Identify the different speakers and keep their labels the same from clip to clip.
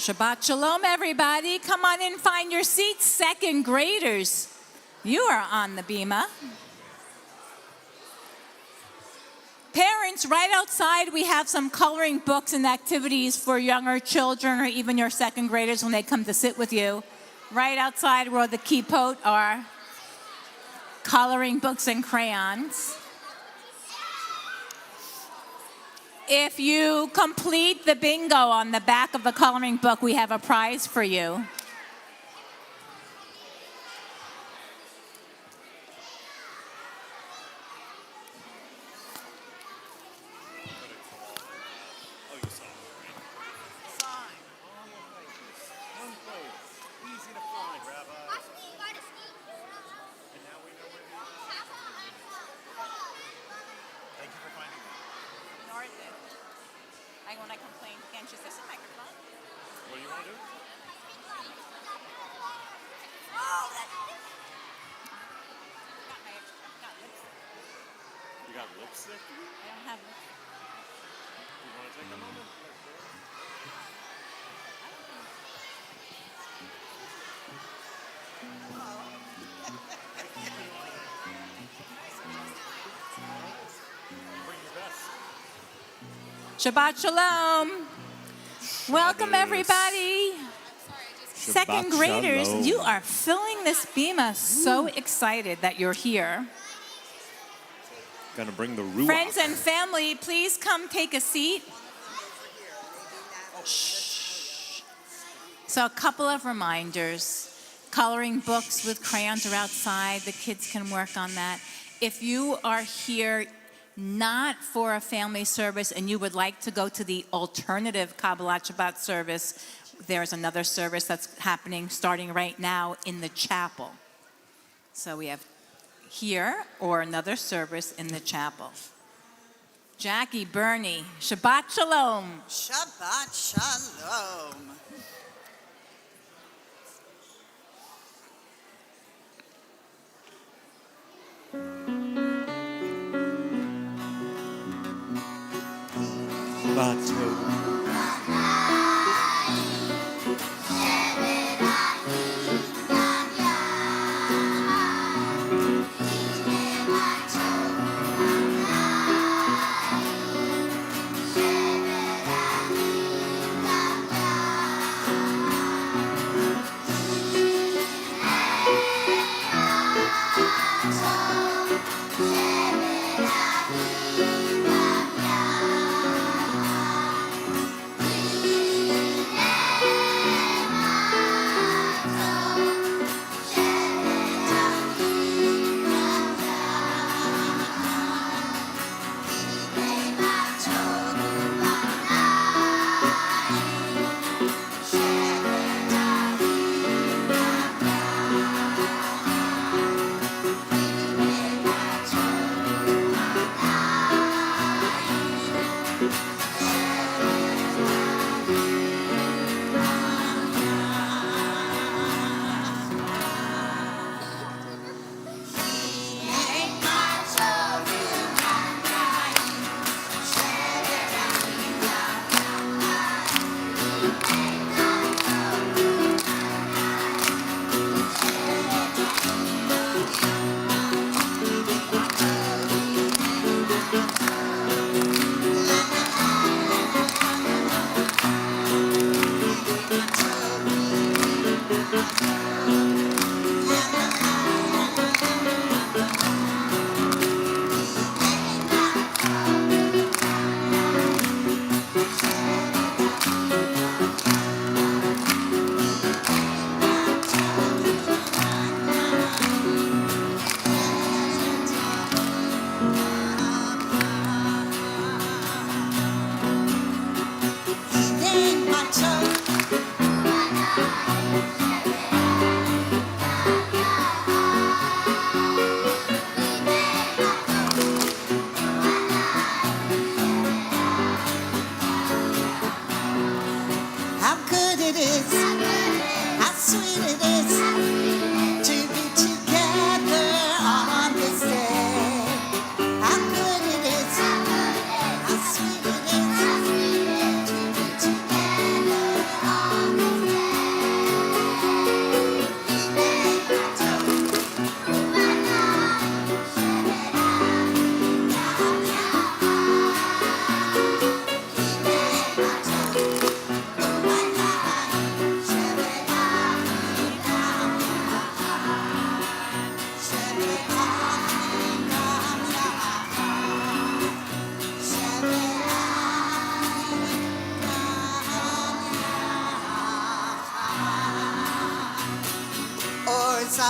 Speaker 1: Shabbat Shalom, everybody. Come on in, find your seats. Second graders, you are on the bima. Parents, right outside, we have some coloring books and activities for younger children or even your second graders when they come to sit with you. Right outside where the kippot are coloring books and crayons. If you complete the bingo on the back of the coloring book, we have a prize for you. When I complain, can't use this microphone.
Speaker 2: What do you want to do? You got lipstick?
Speaker 1: I don't have lipstick.
Speaker 2: You want to take a moment? Bring your best.
Speaker 1: Shabbat Shalom. Welcome, everybody. Second graders,
Speaker 2: Shalom.
Speaker 1: you are filling this bima. So excited that you're here.
Speaker 2: Gonna bring the ruach.
Speaker 1: Friends and family, please come take a seat. Shh. So a couple of reminders. Coloring books with crayons are outside. The kids can work on that. If you are here not for a family service and you would like to go to the alternative Kabbalat Shabbat service, there's another service that's happening starting right now in the chapel. So we have here or another service in the chapel. Jackie, Bernie, Shabbat Shalom.
Speaker 3: Shabbat Shalom.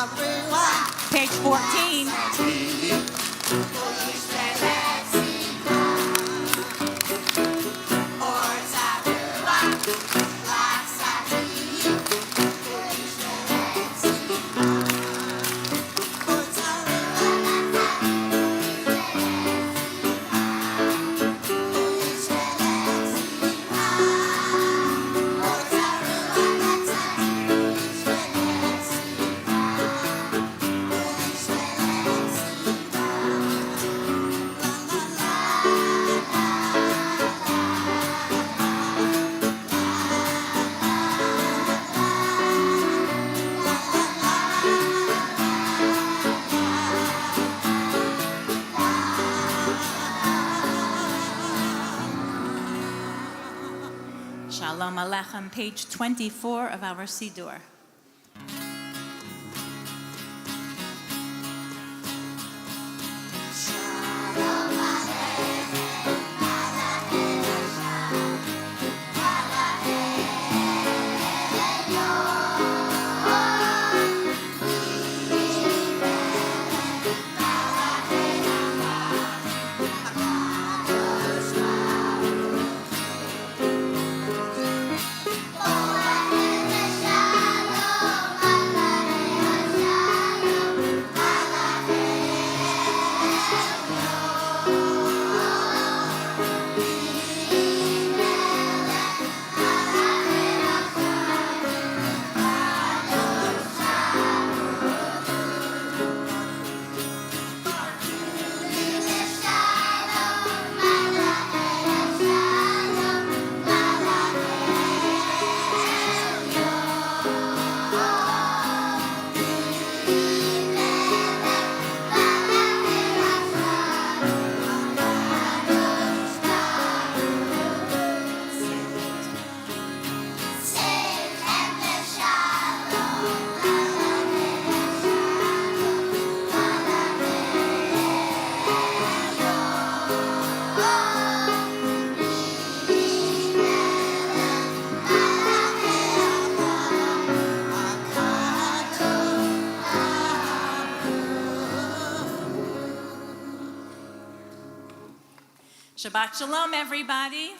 Speaker 3: everyone.
Speaker 1: Page 14. Shalom Aleichem, page 24 of our Siddur. Shabbat Shalom, everybody.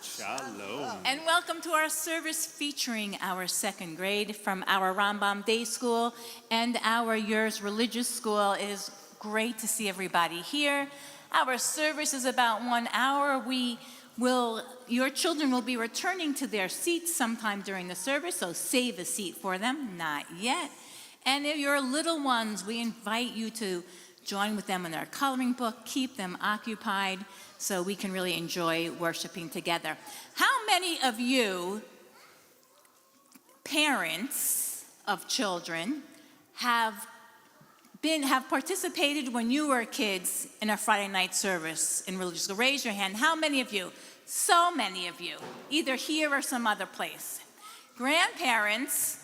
Speaker 2: Shalom.
Speaker 1: And welcome to our service featuring our second grade from our Rambam Day School and our Yours Religious School. It is great to see everybody here. Our service is about 1 hour. Your children will be returning to their seats sometime during the service, so save a seat for them, not yet. And if your little ones, we invite you to join with them in their coloring book, keep them occupied so we can really enjoy worshiping together. How many of you, parents of children, have participated when you were kids in a Friday night service in religious school? Raise your hand. How many of you? So many of you, either here or some other place. Grandparents,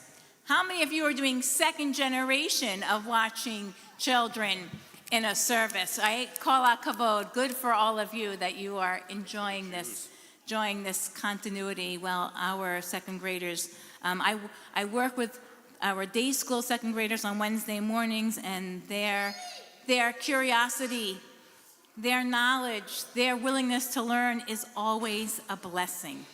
Speaker 1: how many of you are doing second generation of watching children in a service? I call out kavod. Good for all of you that you are enjoying this continuity. Well, our second graders, I work with our day school second graders on Wednesday mornings, and their curiosity, their knowledge, their willingness to learn is always a blessing.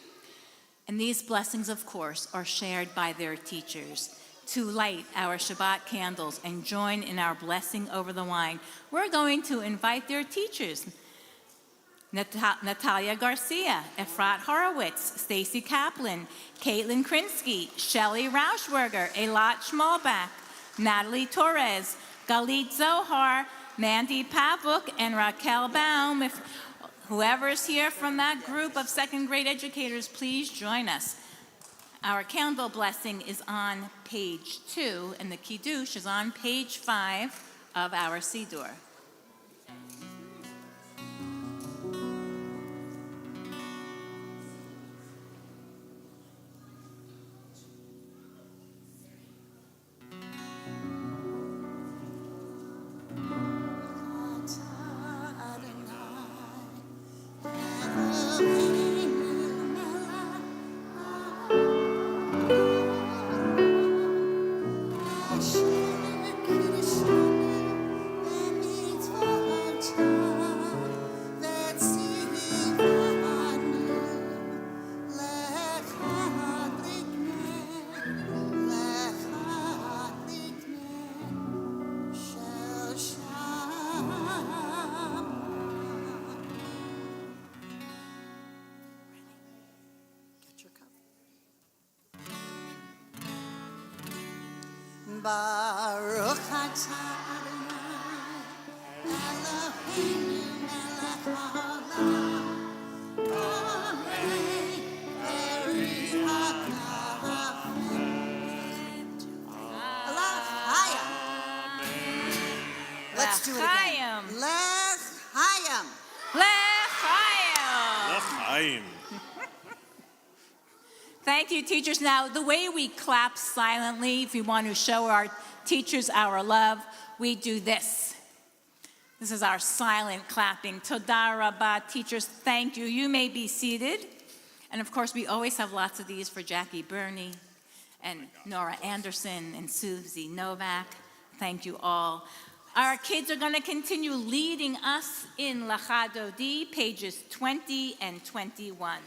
Speaker 1: And these blessings, of course, are shared by their teachers. To light our Shabbat candles and join in our blessing over the wine, we're going to invite their teachers, Natalia Garcia, Efrat Horowitz, Stacy Kaplan, Caitlin Krinsky, Shelley Rauschberger, Eilat Schmalbach, Natalie Torres, Galit Zohar, Mandy Pavuk, and Raquel Baum. If whoever's here from that group of second grade educators, please join us. Our candle blessing is on page 2, and the Kiddush is on page 5 of our Siddur.
Speaker 3: Shine. Baruch atah Adonai Eloheinu melech haolam borei beri hakafim. L'chaim. Let's do it
Speaker 1: L'chaim.
Speaker 3: again. L'chaim.
Speaker 1: L'chaim.
Speaker 2: L'chaim.
Speaker 1: Thank you, teachers. Now, the way we clap silently, if we want to show our teachers our love, we do this. This is our silent clapping. Toda rabah, teachers, thank you. You may be seated. And of course, we always have lots of these for Jackie Burney and Nora Anderson and Susie Novak. Thank you all. Our kids are going to continue leading us in Lachadodi, pages 20 and 21.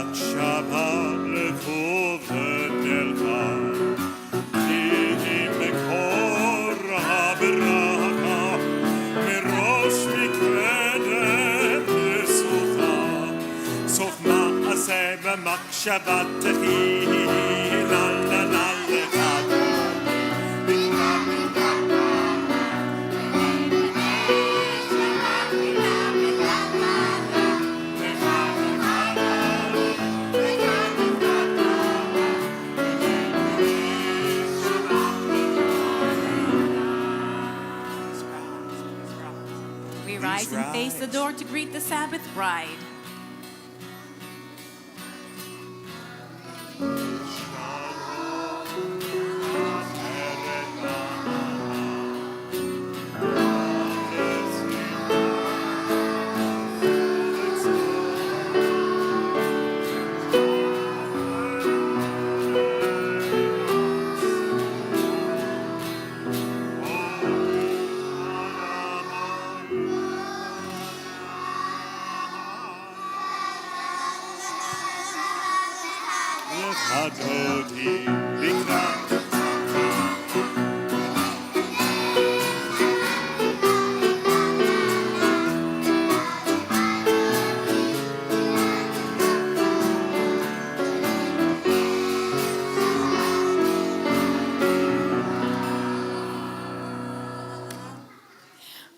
Speaker 2: Kabbalat Shabbat levov v'nelcha V'hi mekor ha'beracha Mirosh mikvedet l'sucha Sof ma'aseh b'machshavatechi La la la l'chadu
Speaker 1: We rise and face the door to greet the Sabbath bride.
Speaker 2: L'chadodi b'knat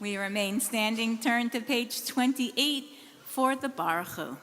Speaker 1: We remain standing. Turn to page 28 for the Baruch Hu.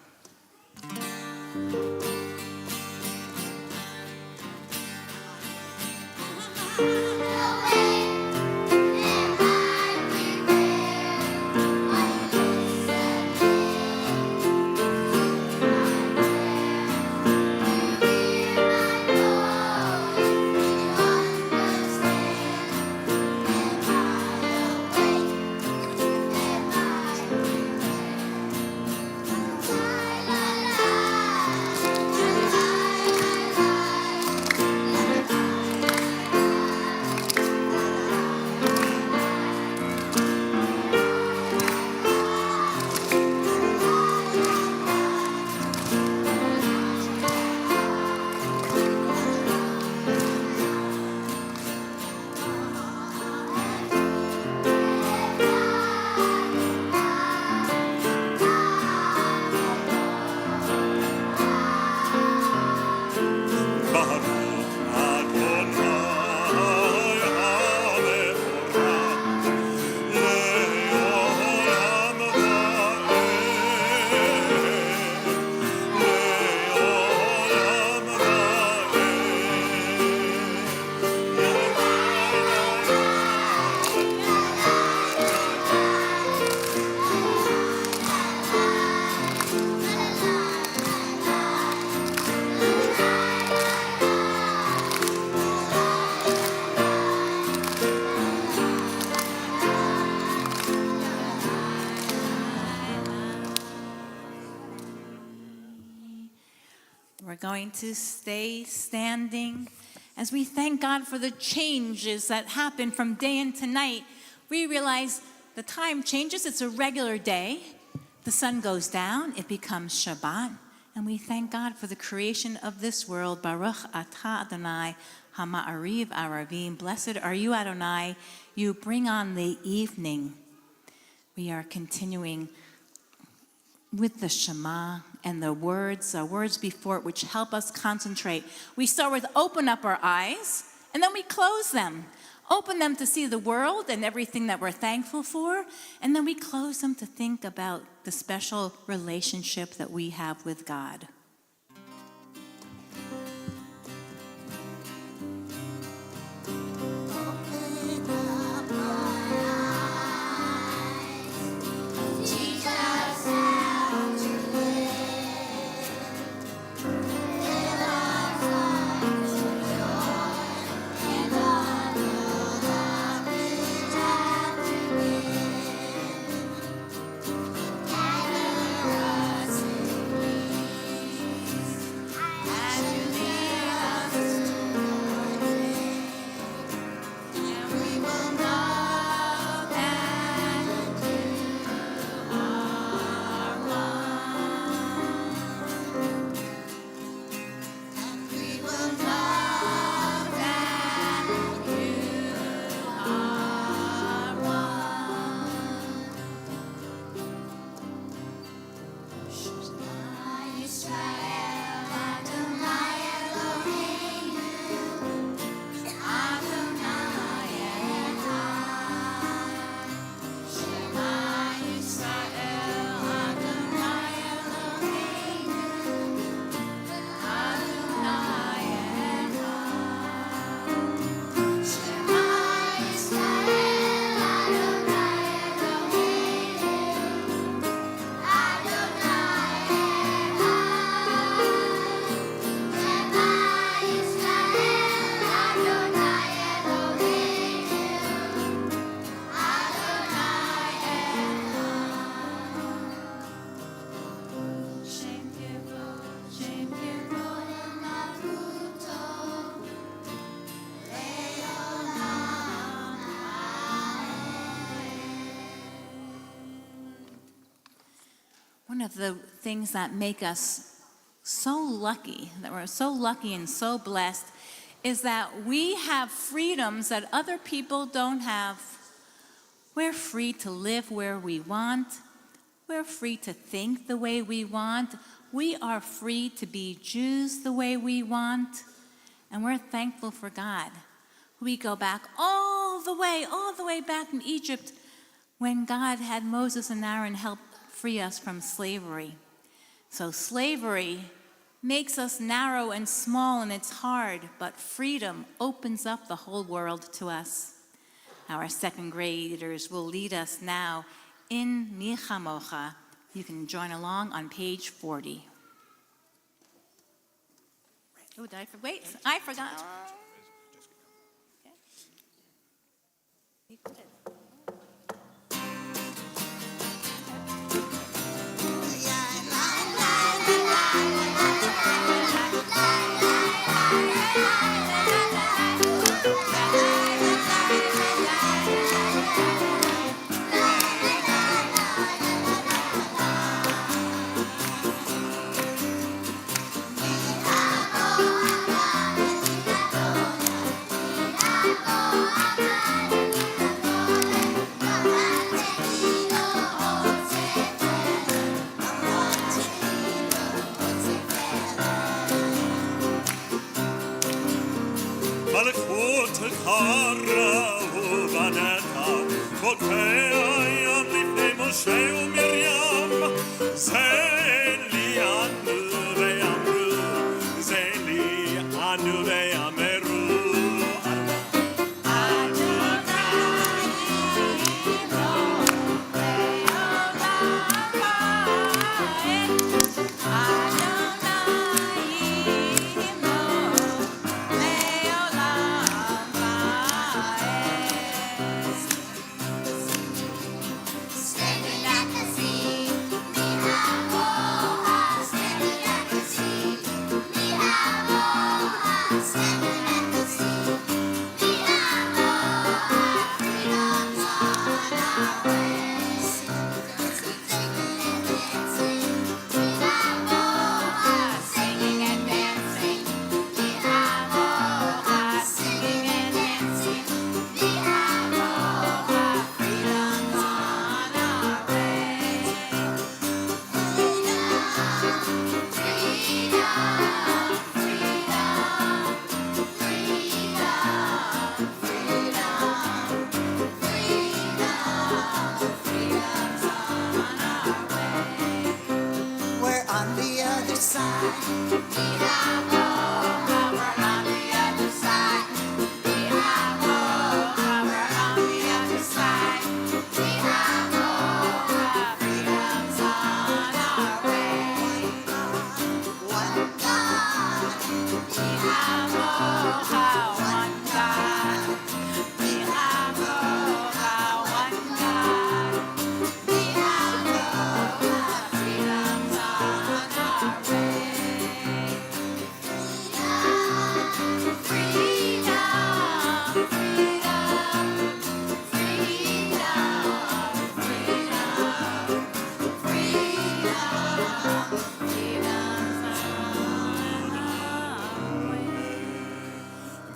Speaker 1: we're going to stay standing as we thank God for the changes that happen from day into night. We realize the time changes. It's a regular day. The sun goes down. It becomes Shabbat. And we thank God for the creation of this world. Baruch atah Adonai hama'ariv aravim. Blessed are you, Adonai. You bring on the evening. We are continuing with the Shema and the words before it, which help us concentrate. We start with open up our eyes, and then we close them. Open them to see the world and everything that we're thankful for, and then we close them to think about the special relationship that we have with God. One of the things that make us so lucky, that we're so lucky and so blessed, is that we have freedoms that other people don't have. We're free to live where we want. We're free to think the way we want. We are free to be Jews the way we want. And we're thankful for God. We go back all the way back in Egypt when God had Moses and Aaron help free us from slavery. So slavery makes us narrow and small, and it's hard, but freedom opens up the whole world to us. Our second graders will lead us now in Mi Chamocha. You can join along on page 40. Oh, did I wait, I forgot. Okay.
Speaker 2: מלכות חרה ובנתה, בוקע ים לפני משה ומרים, זה לי אנו ואמרו, זה לי אנו ואמרו.
Speaker 3: Standing at the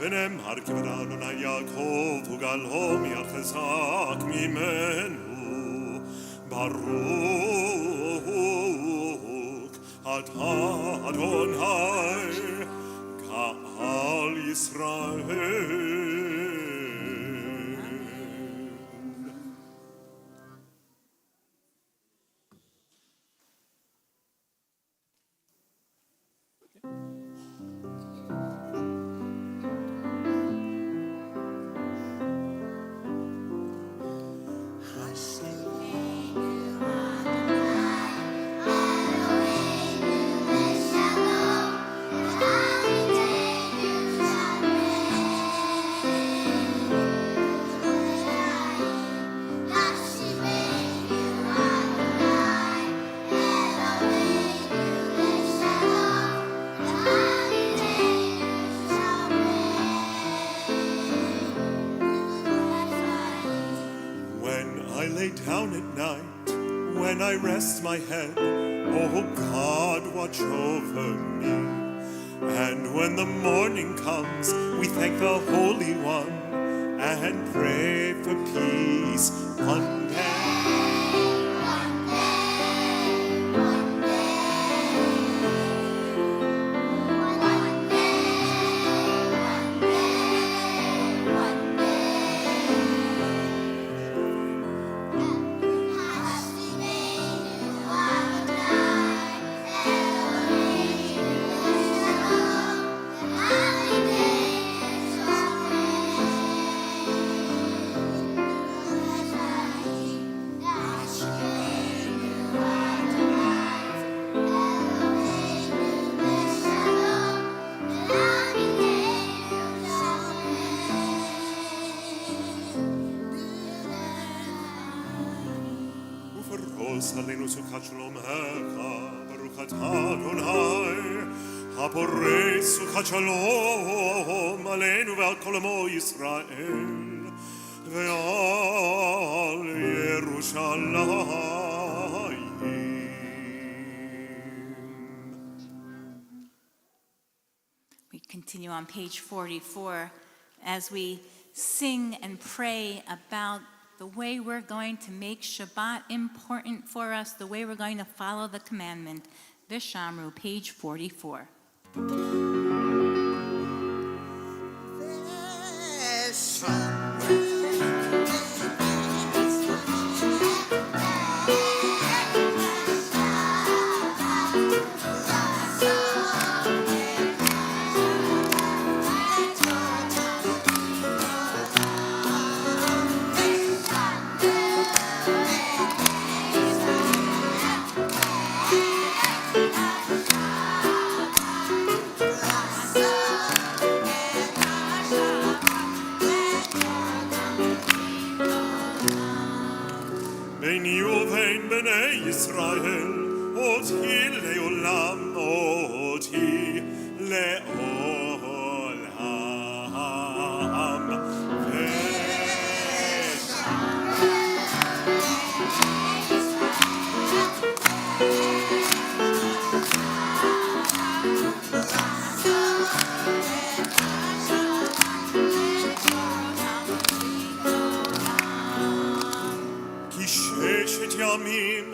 Speaker 2: ונאמר כבדה אדוני יעקב וגאלו מהחזק ממנו ברוך אתה אדוני גאל ישראל. Down at night, when I rest my head, oh God, watch over me. And when the morning comes, we thank the Holy One and pray for peace. One day, עלינו סוכת שלומך, ברוך אתה אדוני, הפורש סוכת שלום עלינו ועל כל עמו ישראל, ועל ירושלים.
Speaker 1: We continue on page 44 as we sing and pray about the way we're going to make Shabbat important for us, the way we're going to follow the commandment. Vishamru, page 44.
Speaker 2: ביני ובין בני ישראל, אותי לעולם, אותי לעולם. ששת ימים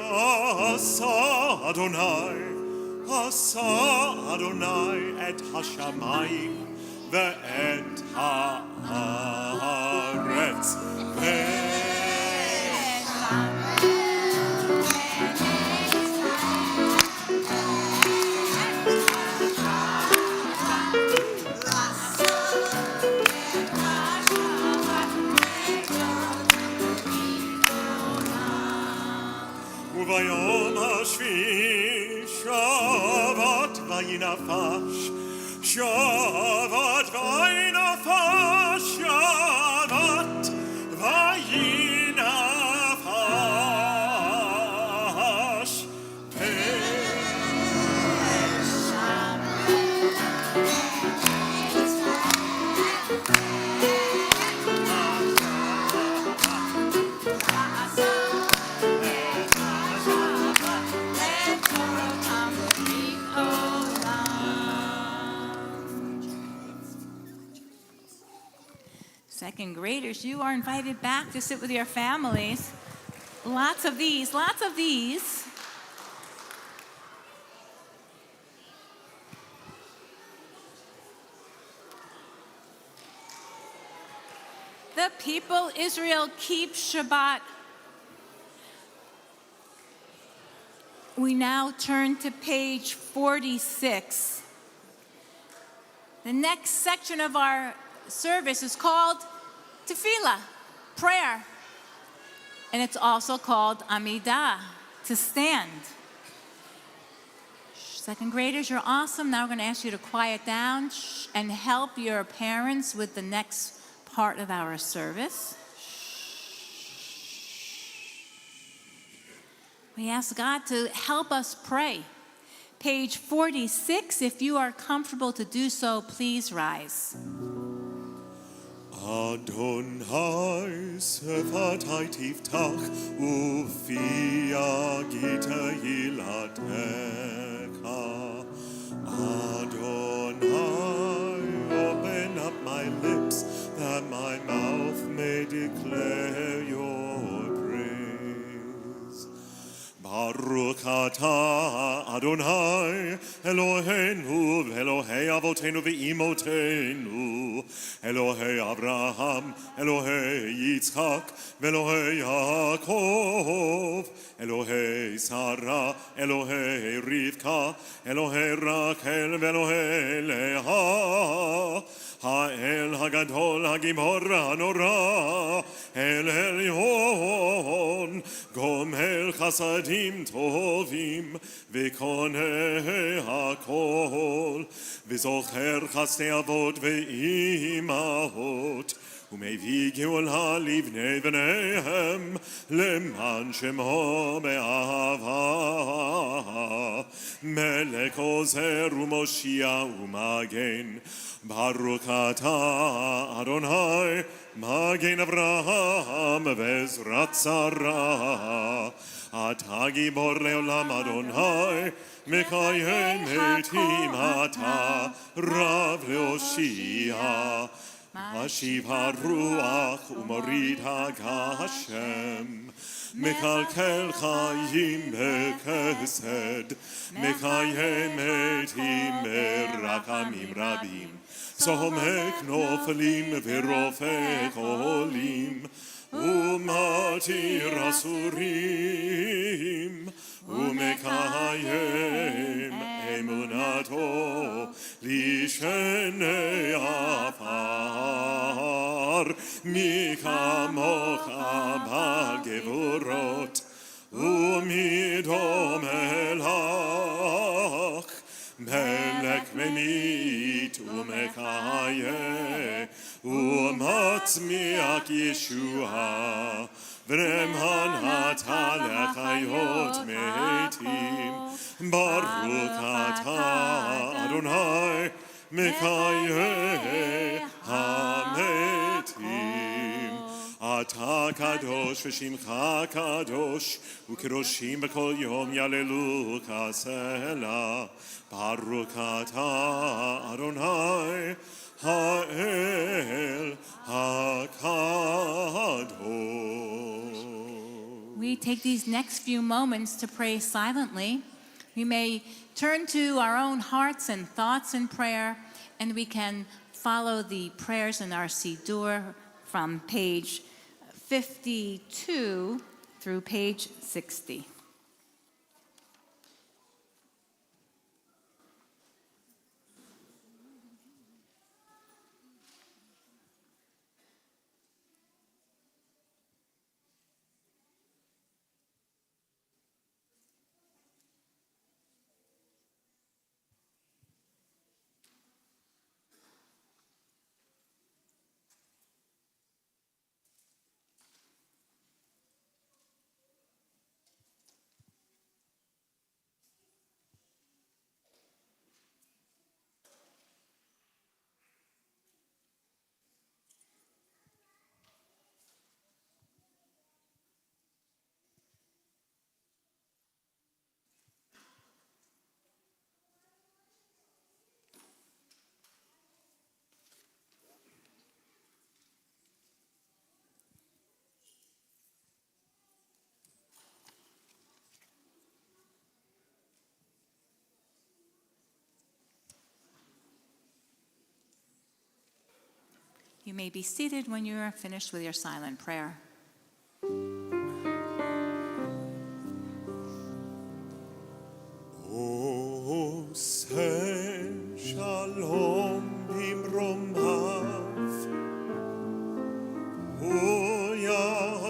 Speaker 2: עשה אדוני את השמיים ואת הארץ וביום השביעי שבת וינפש, שבת וינפש, שבת וינפש.
Speaker 1: Second graders, you are invited back to sit with your families. Lots of these, lots of these. The people Israel keep Shabbat. We now turn to page 46. The next section of our service is called tefillah, prayer. And it's also called amidah, to stand. Second graders, you're awesome. Now we're going to ask you to quiet down and help your parents with the next part of our service. We ask God to help us pray. Page 46, if you are comfortable to do so, please rise.
Speaker 2: Adonai sefatai tiftach ufia gita yilatecha. Adonai, open up my lips that my mouth may declare your praise. Baruch atah Adonai Eloheinu Elohei Avotenu ve'imotenu Elohei Abraham Elohei Yitzchak Elohei Yaakov Elohei Sarah Elohei Rivka Elohei Rachel Elohei Leah Ha'el Hagadol Hagimor Hanora El Elyon Gomel Chasadim Tovim V'koneh HaKol V'zocher Chasdei Avot Ve'imahot ומביא גאולה לבני בניהם למען שמו באהבה מלך עוזר ומושיע ומגן ברוך אתה אדוני מגן אברהם ועזרת שרה אתה גיבור לעולם אדוני מקיים מתים אתה רב להושיע משיב הרוח ומוריד הגשם מקלקל חיים בחסד מקיים מתים ברחמים רבים צומק נופלים ורופא חולים ומתיר אסורים ומקיים אמונתו לשני עפר מי כמוך בגבורות ומי דומה לך מלך ממית ומחיה ומצמיח ישועה ונאמן אתה לחיות מתים ברוך אתה אדוני מקיים המתים אתה קדוש ושמך קדוש וקדושים בכל יום יעללוך סלע ברוך אתה אדוני האל הקדוש.
Speaker 1: We take these next few moments to pray silently. We may turn to our own hearts and thoughts in prayer, and we can follow the prayers in our Siddur from page 52 through page 60. You may be seated when you are finished with your silent prayer.
Speaker 2: Say shalom bimromav,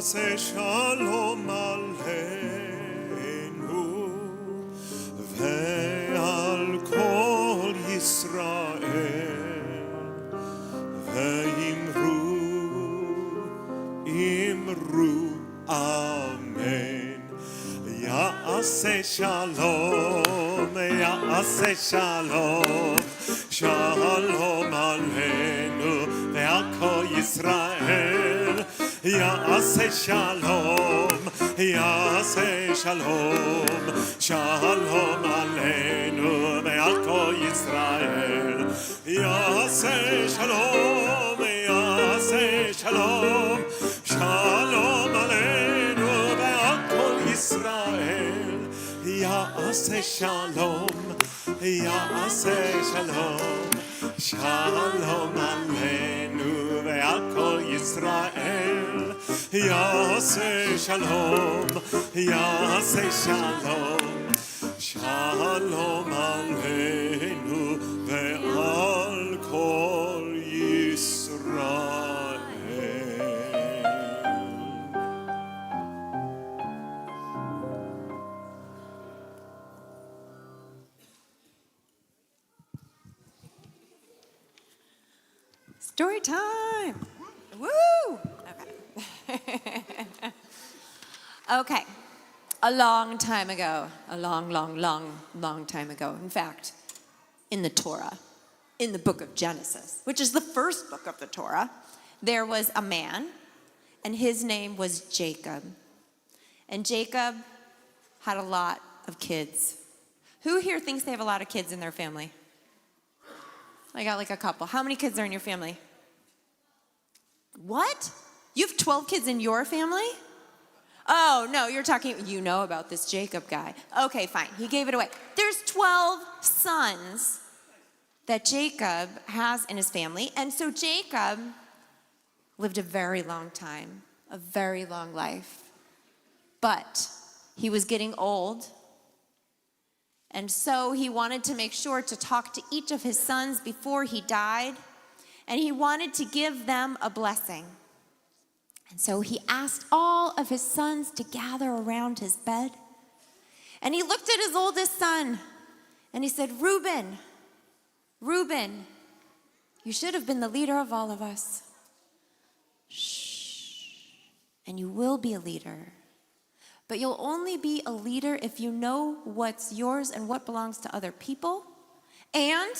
Speaker 2: say shalom aleinu, ve'al kol Yisrael, ve'imru amen. Ya'aseh shalom, ya'aseh shalom, shalom aleinu ve'al kol Yisrael. Ya'aseh shalom, ya'aseh shalom, shalom aleinu ve'al kol Yisrael. Ya'aseh shalom, ya'aseh shalom, shalom aleinu ve'al kol Yisrael. Ya'aseh shalom, ya'aseh shalom, shalom aleinu ve'al kol Yisrael. Ya'aseh shalom, ya'aseh shalom, shalom aleinu ve'al kol Yisrael.
Speaker 4: Story time. Woo! Okay. Okay. A long time ago, a long time ago. In fact, in the Torah, in the book of Genesis, which is the first book of the Torah, there was a man, and his name was Jacob. And Jacob had a lot of kids. Who here thinks they have a lot of kids in their family? I got like a couple. How many kids are in your family? What? You have 12 kids in your family? Oh, no, you're talking, you know about this Jacob guy. Okay, fine. He gave it away. There's 12 sons that Jacob has in his family. And so Jacob lived a very long time, a very long life. But he was getting old. And so he wanted to make sure to talk to each of his sons before he died. And he wanted to give them a blessing. And so he asked all of his sons to gather around his bed. And he looked at his oldest son and he said, Reuben, you should have been the leader of all of us. Shh. And you will be a leader. But you'll only be a leader if you know what's yours and what belongs to other people, and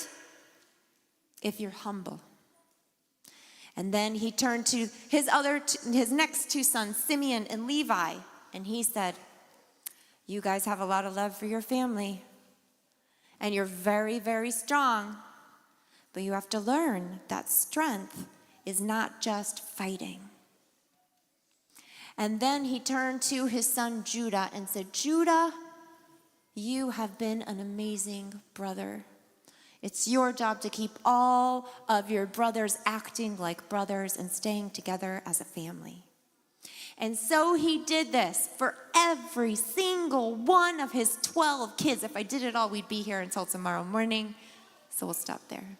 Speaker 4: if you're humble. And then he turned to his next two sons, Simeon and Levi, and he said, you guys have a lot of love for your family, and you're very, very strong, but you have to learn that strength is not just fighting. And then he turned to his son Judah and said, Judah, you have been an amazing brother. It's your job to keep all of your brothers acting like brothers and staying together as a family. And so he did this for every single one of his 12 kids. If I did it all, we'd be here until tomorrow morning. So we'll stop there.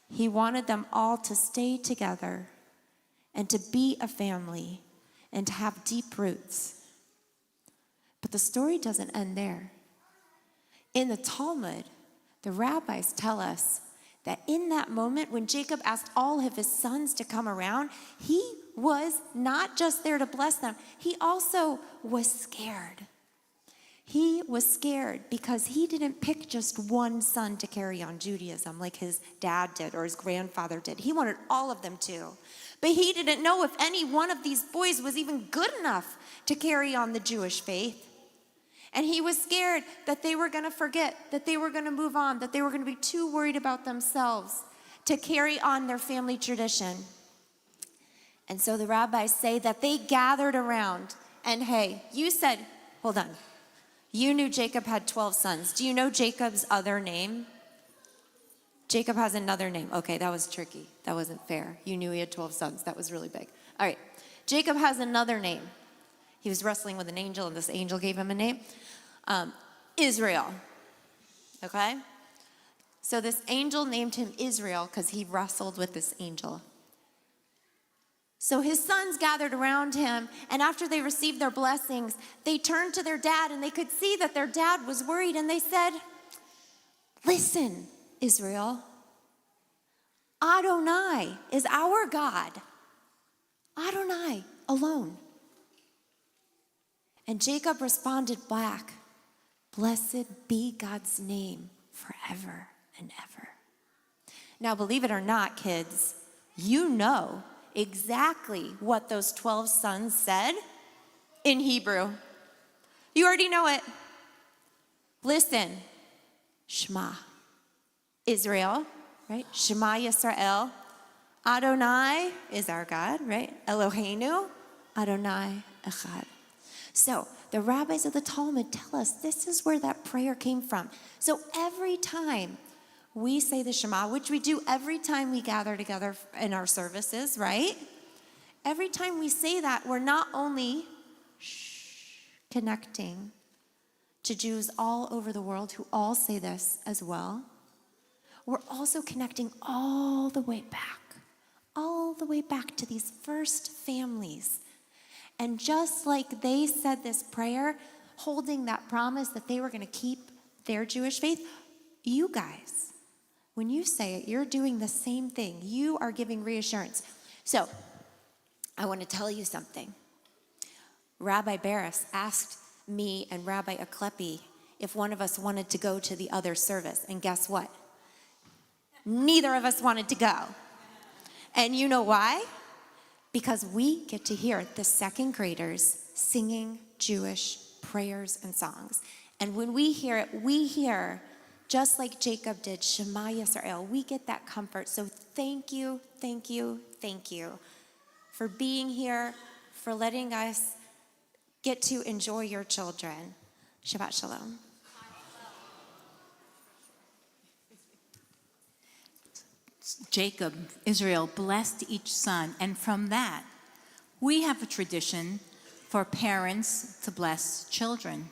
Speaker 4: He wanted them all to stay together and to be a family, and to have deep roots. But the story doesn't end there. In the Talmud, the rabbis tell us that in that moment when Jacob asked all of his sons to come around, he was not just there to bless them, he also was scared. He was scared because he didn't pick just one son to carry on Judaism like his dad did or his grandfather did. He wanted all of them to. But he didn't know if any one of these boys was even good enough to carry on the Jewish faith. And he was scared that they were going to forget, that they were going to move on, that they were going to be too worried about themselves to carry on their family tradition. And so the rabbis say that they gathered around. And hey, you said, hold on. You knew Jacob had 12 sons. Do you know Jacob's other name? Jacob has another name. Okay, that was tricky. That wasn't fair. You knew he had 12 sons. That was really big. All right. Jacob has another name. He was wrestling with an angel, and this angel gave him a name. Israel. Okay? So this angel named him Israel because he wrestled with this angel. So his sons gathered around him, and after they received their blessings, they turned to their dad, and they could see that their dad was worried, and they said, "Listen, Israel, Adonai is our God. Adonai alone." And Jacob responded back, "Blessed be God's name forever and ever." Now, believe it or not, kids, you know exactly what those 12 sons said in Hebrew. You already know it. Listen, Shema, Israel, right? Shema Yisrael. Adonai is our God, right? Eloheinu, Adonai Echad. So the rabbis of the Talmud tell us this is where that prayer came from. So every time we say the Shema, which we do every time we gather together in our services, right? Every time we say that, we're not only connecting to Jews all over the world who all say this as well, we're also connecting all the way back to these first families. And just like they said this prayer, holding that promise that they were going to keep their Jewish faith, you guys, when you say it, you're doing the same thing. You are giving reassurance. So, I want to tell you something. Rabbi Barris asked me and Rabbi Aklepi if one of us wanted to go to the other service. And guess what? Neither of us wanted to go. And you know why? Because we get to hear the second graders singing Jewish prayers and songs. And when we hear it, we hear, just like Jacob did, Shema Yisrael. We get that comfort. So thank you for being here, for letting us get to enjoy your children. Shabbat Shalom.
Speaker 1: Jacob, Israel, blessed each son. And from that, we have a tradition for parents to bless children.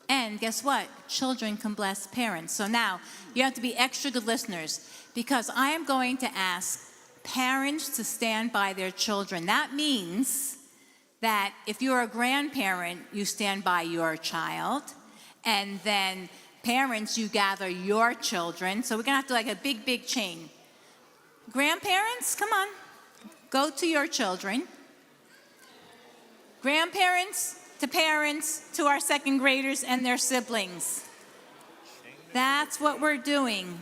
Speaker 1: And guess what? Children can bless parents. So now, you have to be extra good listeners, because I am going to ask parents to stand by their children. That means that if you're a grandparent, you stand by your child. And then parents, you gather your children. So we're going to have to like a big chain. Grandparents, come on. Go to your children. Grandparents to parents to our second graders and their siblings. That's what we're doing.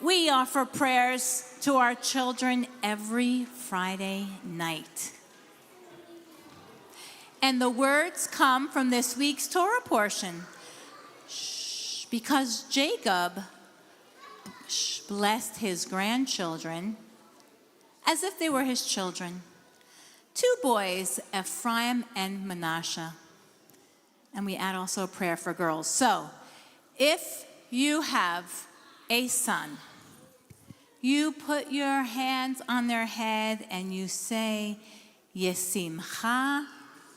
Speaker 1: We offer prayers to our children every Friday night. And the words come from this week's Torah portion. Because Jacob blessed his grandchildren as if they were his children. 2 boys, Ephraim and Manasseh. And we add also a prayer for girls. So, if you have a son, you put your hands on their head and you say, Yesimcha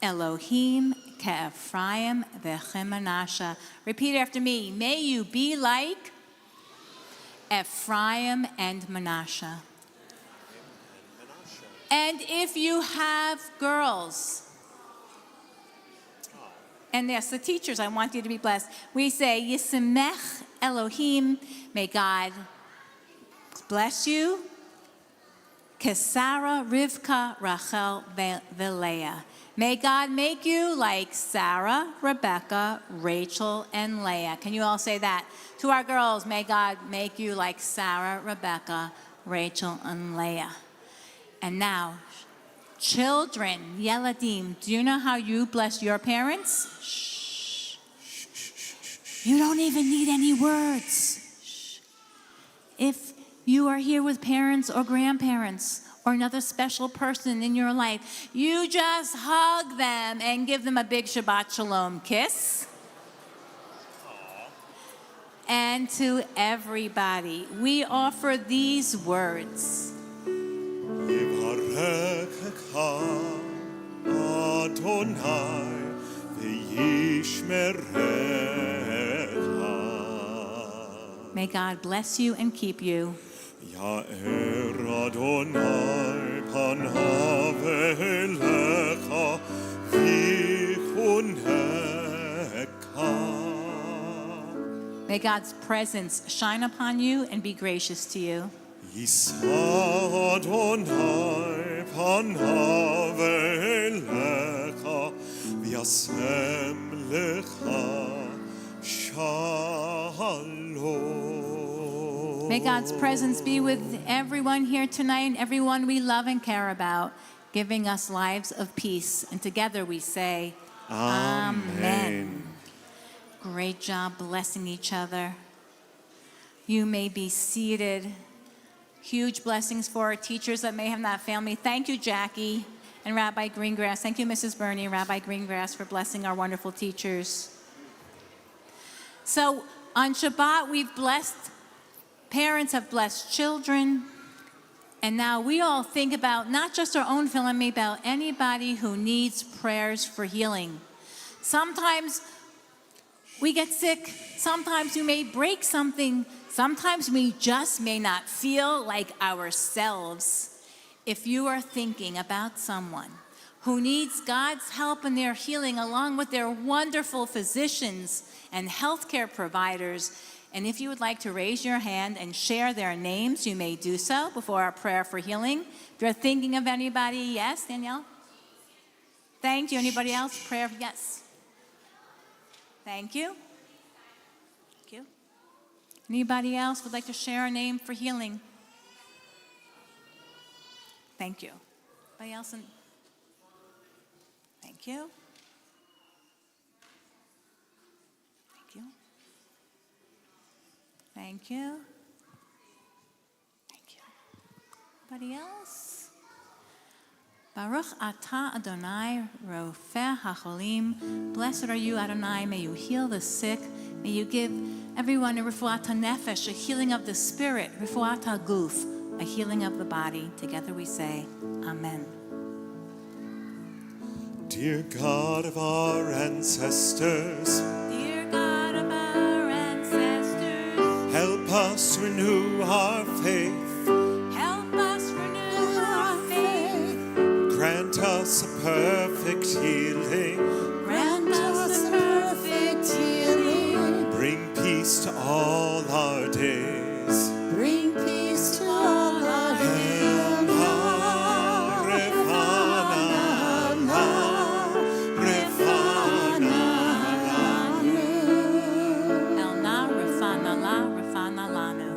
Speaker 1: Elohim ke'Ephraim v'cheManasseh. Repeat after me. May you be like Ephraim and Manasseh. And if you have girls, and yes, the teachers, I want you to be blessed. We say, Yisimech Elohim, may God bless you. Kesara, Rivka, Rachel, Leah. May God make you like Sarah, Rebecca, Rachel, and Leah. Can you all say that? To our girls, may God make you like Sarah, Rebecca, Rachel, and Leah. And now, children, Yeladim, do you know how you bless your parents? Shh. You don't even need any words. Shh. If you are here with parents or grandparents or another special person in your life, you just hug them and give them a big Shabbat Shalom kiss. and to everybody, we offer these words.
Speaker 2: יברכך אדוני וישמרך.
Speaker 1: May God bless you and keep you.
Speaker 2: יאר אדוני פניו אליך ויחונך.
Speaker 1: May God's presence shine upon you and be gracious to you.
Speaker 2: יישא אדוני פניו אליך וישם לך שלום.
Speaker 1: May God's presence be with everyone here tonight and everyone we love and care about, giving us lives of peace. And together we say, Amen. Great job blessing each other. You may be seated. Huge blessings for our teachers that may have not failed me. Thank you, Jackie and Rabbi Greengrass. Thank you, Mrs. Burney and Rabbi Greengrass, for blessing our wonderful teachers. So on Shabbat, we've blessed, parents have blessed children. And now we all think about not just our own family, about anybody who needs prayers for healing. Sometimes we get sick. Sometimes we may break something. Sometimes we just may not feel like ourselves. If you are thinking about someone who needs God's help in their healing, along with their wonderful physicians and healthcare providers, and if you would like to raise your hand and share their names, you may do so before our prayer for healing. If you're thinking of anybody, yes, Danielle? Thank you. Anybody else? Prayer, yes. Thank you. Thank you. Anybody else would like to share a name for healing? Thank you. Anybody else? Thank you. Thank you. Thank you. Thank you. Anybody else? Baruch atah Adonai rofeh hacholim. Blessed are you, Adonai. May you heal the sick. May you give everyone a refuat nefesh, a healing of the spirit, refuat guf, a healing of the body. Together we say, Amen.
Speaker 2: Dear God of our ancestors,
Speaker 1: Dear God of our ancestors,
Speaker 2: help us renew our faith.
Speaker 1: help us renew our faith.
Speaker 2: Grant us a perfect healing.
Speaker 1: Grant us a perfect healing.
Speaker 2: Bring peace to all our days.
Speaker 3: Bring peace to all our days.
Speaker 1: El na refana la refana lanu.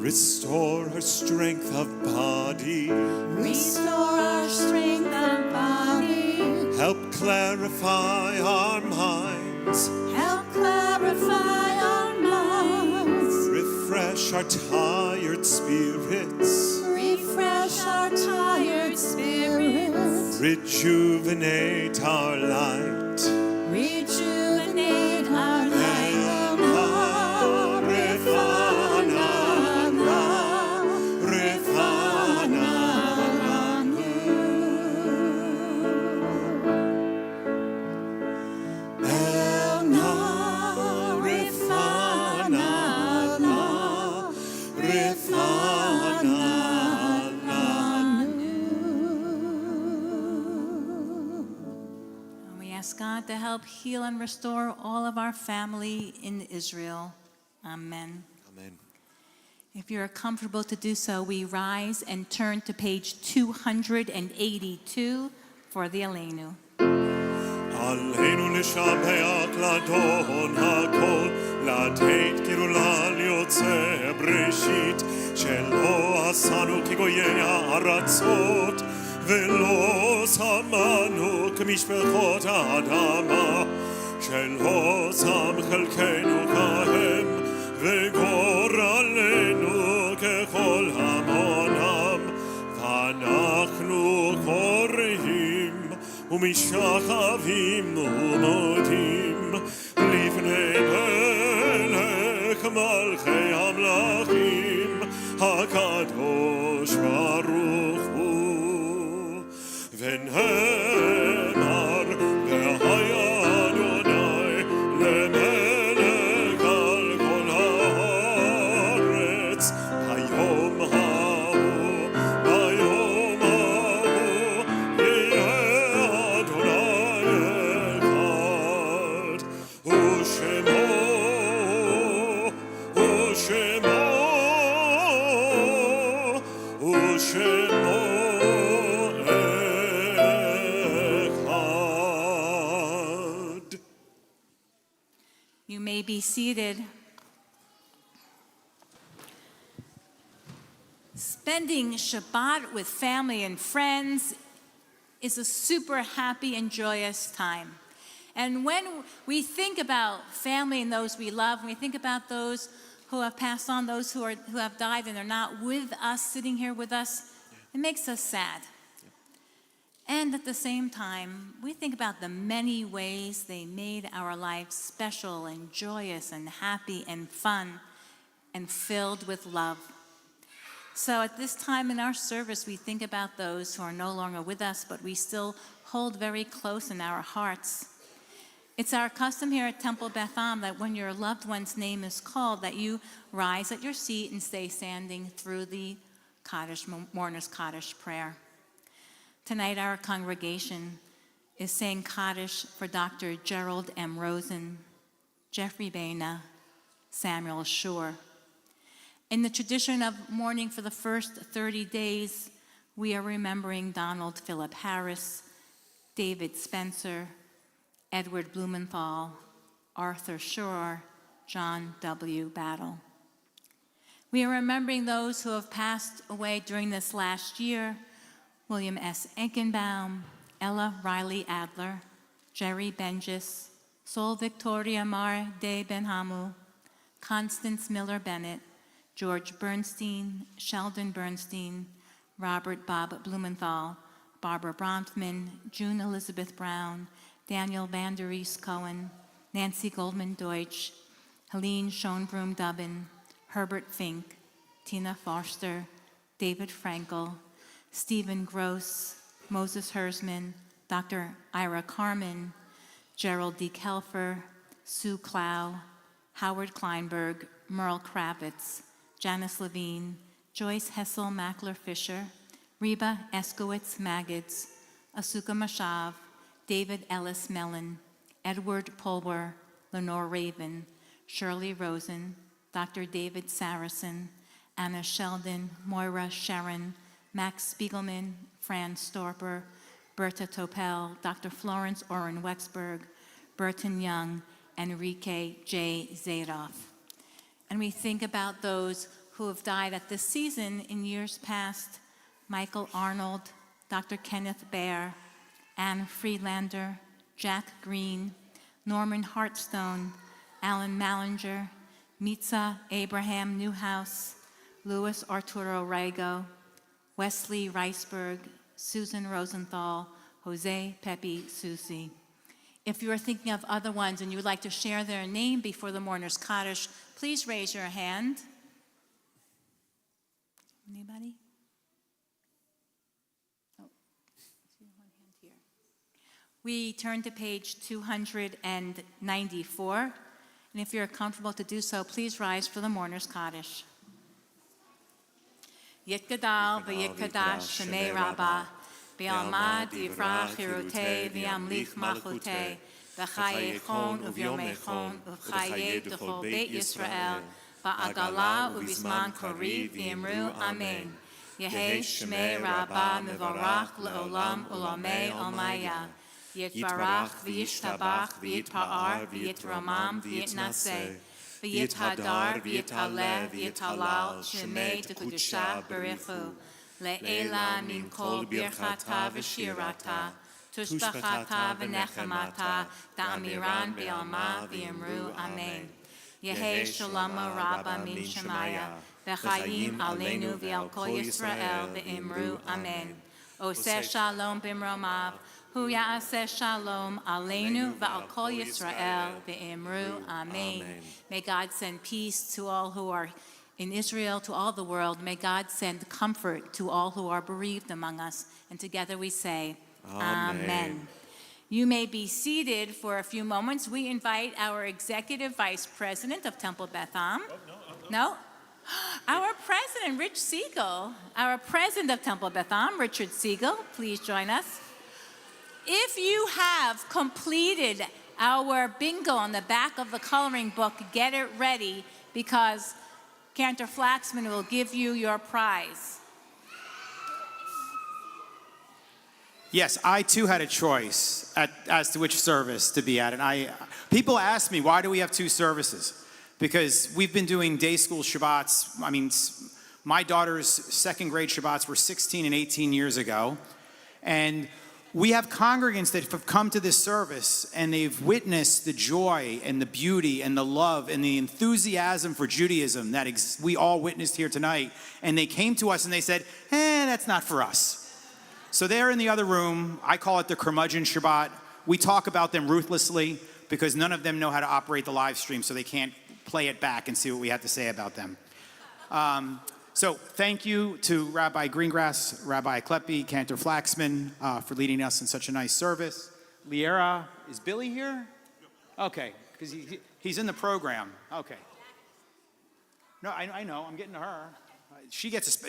Speaker 2: Restore our strength of body.
Speaker 3: Restore our strength of body.
Speaker 2: Help clarify our minds.
Speaker 3: Help clarify our minds.
Speaker 2: Refresh our tired spirits.
Speaker 3: Refresh our tired spirits.
Speaker 2: Rejuvenate our light.
Speaker 3: Rejuvenate our light.
Speaker 1: God to help heal and restore all of our family in Israel. Amen.
Speaker 2: Amen.
Speaker 1: If you're comfortable to do so, we rise and turn to page 282 for the Aleinu.
Speaker 2: עלינו לשבח לאדון הכל, לתת גאולה ליוצא בראשית, שלא עשנו כגויי הארצות, ולא שמנו כמשפחות האדמה, שלא שם חלקנו כהם, וגורלנו ככל המונם, ואנחנו קוראים ומשתחווים ומודים לפני מלך מלכי המלכים הקדוש ברוך הוא. ונאמר והיה אדוני למלך על כל הארץ ביום ההוא, ביום ההוא יהיה אדוני אחד, ושמו אחד.
Speaker 1: You may be seated. Spending Shabbat with family and friends is a super happy and joyous time. And when we think about family and those we love, when we think about those who have passed on, those who have died and are not with us, sitting here with us, it makes us sad. And at the same time, we think about the many ways they made our lives special and joyous and happy and fun and filled with love. So at this time in our service, we think about those who are no longer with us, but we still hold very close in our hearts. It's our custom here at Temple Beth Am that when your loved one's name is called, that you rise at your seat and stay standing through the Kaddish, Mourner's Kaddish prayer. Tonight, our congregation is saying Kaddish for Dr. Gerald M. Rosen, Jeffrey Baina, Samuel Shore. In the tradition of mourning for the first 30 days, we are remembering Donald Philip Harris, David Spencer, Edward Blumenthal, Arthur Shore, John W. Battle. We are remembering those who have passed away during this last year: William S. Enkenbaum, Ella Riley Adler, Jerry Bengis, Sol Victoria Mar de Benhamu, Constance Miller Bennett, George Bernstein, Sheldon Bernstein, Robert Bob Blumenthal, Barbara Bronfman, June Elizabeth Brown, Daniel Van der Rees Cohen, Nancy Goldman Deutsch, Helene Schoenbroom Dubbin, Herbert Fink, Tina Foster, David Frankel, Stephen Gross, Moses Hersman, Dr. Ira Carmen, Gerald D. Kelfer, Sue Clow, Howard Kleinberg, Merle Kravitz, Janice Levine, Joyce Hessel Mackler Fisher, Reba Eskowitz Maggots, Asuka Mashav, David Ellis Mellon, Edward Pulwer, Lenore Raven, Shirley Rosen, Dr. David Saracen, Anna Sheldon, Moira Sharon, Max Spiegelman, Fran Storper, Berta Topel, Dr. Florence Oren Wexberg, Burton Young, Enrique J. Zadoff. And we think about those who have died at this season in years past: Michael Arnold, Dr. Kenneth Baer, Anne Friedlander, Jack Green, Norman Hartstone, Alan Mallinger, Mitza Abraham Newhouse, Louis Arturo Rago, Wesley Reisberg, Susan Rosenthal, Jose Pepe Susi. If you are thinking of other ones and you would like to share their name before the Mourner's Kaddish, please raise your hand. Anybody? Oh, see one hand here. We turn to page 294, and if you're comfortable to do so, please rise for the Mourner's Kaddish. Yitgadal v'yitkadash shemei Rabbah, v'yalmad yivrach hirutei v'yamlich malchutei, v'chayechon uvyomechon uvchaye d'chol beit Yisrael, v'agala uvizman koriv v'yimru amen. Yehi shemei Rabbah mevarach le'olam ulamei olmaya. Yitbarach v'yishtabach v'yitpa'ar v'yitramam v'yitnaseh. V'yithadar v'yithaleh v'yithalal shemei tekudusha berichu le'ela min kol birchata v'shirata tushbachata v'nechamata da'amiran b'alma v'yimru amen. Yehi Shalom Rabba Min Shemaya, V'chayim Aleinu V'al Kol Yisrael V'imru Amen. Oseh Shalom B'mromav, Hu Ya'aseh Shalom Aleinu V'al Kol Yisrael V'imru Amen. May God send peace to all who are in Israel, to all the world. May God send comfort to all who are bereaved among us. And together we say, Amen. You may be seated for a few moments. We invite our Executive Vice President of Temple Beth Am. No? Our President, Rich Siegel. Our President of Temple Beth Am, Richard Siegel, please join us. If you have completed our bingo on the back of the coloring book, get it ready because Cantor Flaxman will give you your prize.
Speaker 5: Yes, I too had a choice as to which service to be at. And people ask me, why do we have two services? Because we've been doing day school Shabbats. I mean, my daughter's second grade Shabbats were 16 and 18 years ago. And we have congregants that have come to this service and they've witnessed the joy and the beauty and the love and the enthusiasm for Judaism that we all witnessed here tonight. And they came to us and they said, that's not for us. So they're in the other room. I call it the curmudgeon Shabbat. We talk about them ruthlessly because none of them know how to operate the live stream, so they can't play it back and see what we have to say about them. So thank you to Rabbi Greengrass, Rabbi Kleppe, Cantor Flaxman for leading us in such a nice service. Liera, is Billy here? Okay, because he's in the program. Okay. No, I know, I'm getting to her.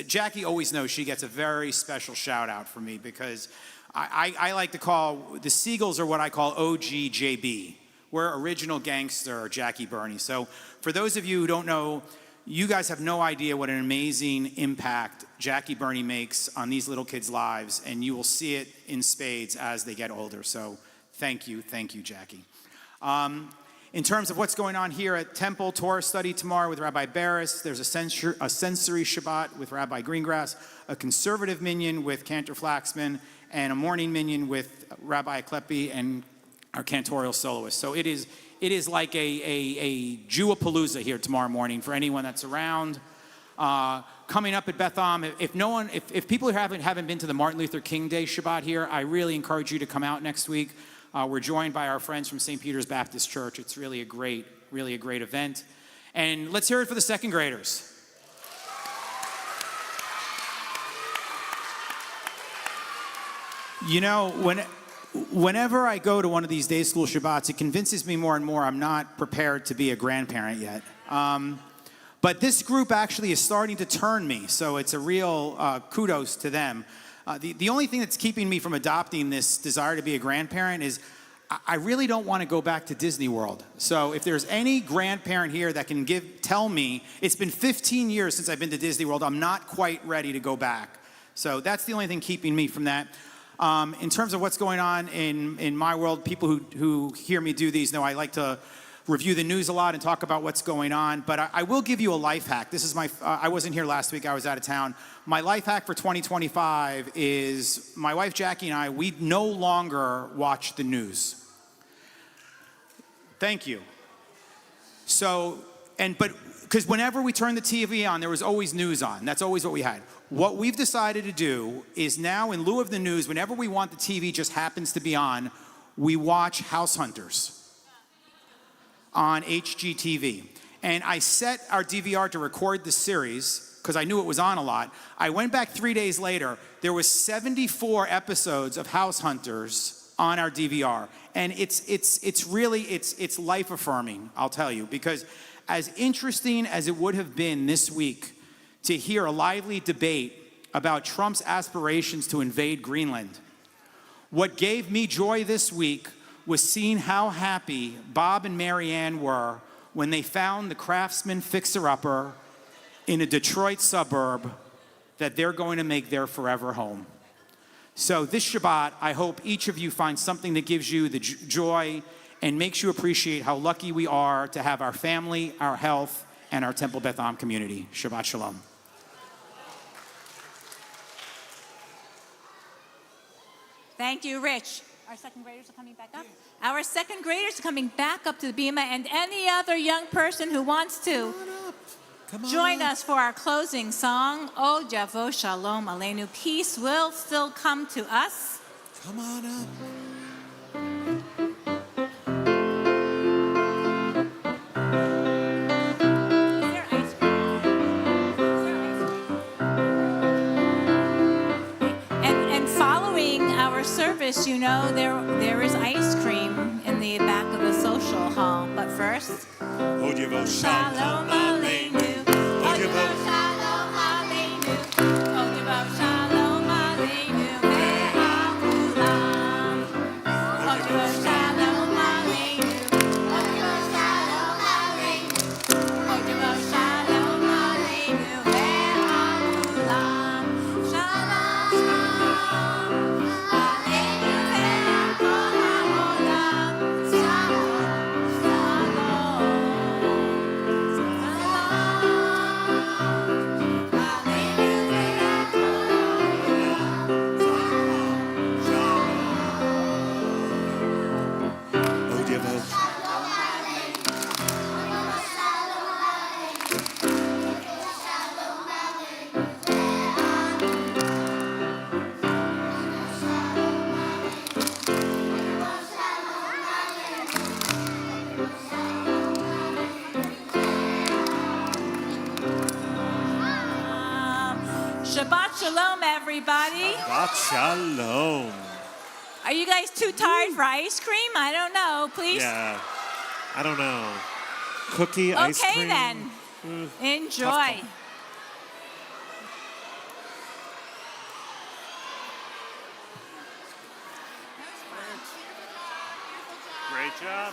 Speaker 5: Jackie always knows she gets a very special shout out from me because I like to call, the Siegels are what I call OGJB. We're original gangster Jackie Burney. So for those of you who don't know, you guys have no idea what an amazing impact Jackie Burney makes on these little kids' lives, and you will see it in spades as they get older. So thank you, Jackie. In terms of what's going on here at Temple, Torah study tomorrow with Rabbi Barris. There's a sensory Shabbat with Rabbi Greengrass, a conservative minyan with Cantor Flaxman, and a morning minyan with Rabbi Kleppe and our cantorial soloist. So it is like a Jewapalooza here tomorrow morning for anyone that's around. Coming up at Beth Am, if people haven't been to the Martin Luther King Day Shabbat here, I really encourage you to come out next week. We're joined by our friends from St. Peter's Baptist Church. It's really a great event. And let's hear it for the second graders. You know, whenever I go to one of these day school Shabbats, it convinces me more and more I'm not prepared to be a grandparent yet. But this group actually is starting to turn me, so it's a real kudos to them. The only thing that's keeping me from adopting this desire to be a grandparent is I really don't want to go back to Disney World. So if there's any grandparent here that can tell me, it's been 15 years since I've been to Disney World, I'm not quite ready to go back. So that's the only thing keeping me from that. In terms of what's going on in my world, people who hear me do these know I like to review the news a lot and talk about what's going on, but I will give you a life hack. This is I wasn't here last week, I was out of town. My life hack for 2025 is my wife Jackie and I, we no longer watch the news. Thank you. Because whenever we turned the TV on, there was always news on. That's always what we had. What we've decided to do is now, in lieu of the news, whenever we want the TV just happens to be on, we watch House Hunters on HGTV. And I set our DVR to record the series because I knew it was on a lot. I went back 3 days later. There was 74 episodes of House Hunters on our DVR. And it's really life affirming, I'll tell you, because as interesting as it would have been this week to hear a lively debate about Trump's aspirations to invade Greenland, what gave me joy this week was seeing how happy Bob and Marianne were when they found the craftsman fixer-upper in a Detroit suburb that they're going to make their forever home. So this Shabbat, I hope each of you finds something that gives you the joy and makes you appreciate how lucky we are to have our family, our health, and our Temple Beth Am community. Shabbat Shalom.
Speaker 1: Thank you, Rich. Our second graders are coming back up. Our second graders are coming back up to the bima, and any other young person who wants to
Speaker 2: Come on
Speaker 1: join
Speaker 2: up.
Speaker 1: us for our closing song. Oh, Javo Shalom Aleinu. Peace will still come to us.
Speaker 2: Come on up.
Speaker 1: Is there ice cream? Is there ice cream? And following our service, you know, there is ice cream in the back of the social hall. But first,
Speaker 2: Oh, Javo
Speaker 1: Shalom
Speaker 2: Shalom
Speaker 1: Aleinu.
Speaker 2: Aleinu.
Speaker 1: Oh,
Speaker 2: Oh,
Speaker 1: Javo
Speaker 2: Javo.
Speaker 1: Shalom Aleinu. Oh, Javo Shalom Aleinu. Ve'akulam. Oh, Javo Shalom Aleinu. Oh, Javo Shalom Aleinu. Oh, Javo Shalom Aleinu. Ve'akulam. Shalom. Aleinu ve'akol ha'olam. Shalom.
Speaker 2: Oh, Javo.
Speaker 1: Shabbat Shalom, everybody.
Speaker 2: Shabbat Shalom.
Speaker 1: Are you guys too tired for ice cream? I don't know. Please.
Speaker 2: Yeah. I don't know. Cookie, ice
Speaker 1: Okay,
Speaker 2: cream.
Speaker 1: then. Enjoy.
Speaker 2: Tough call. Great job.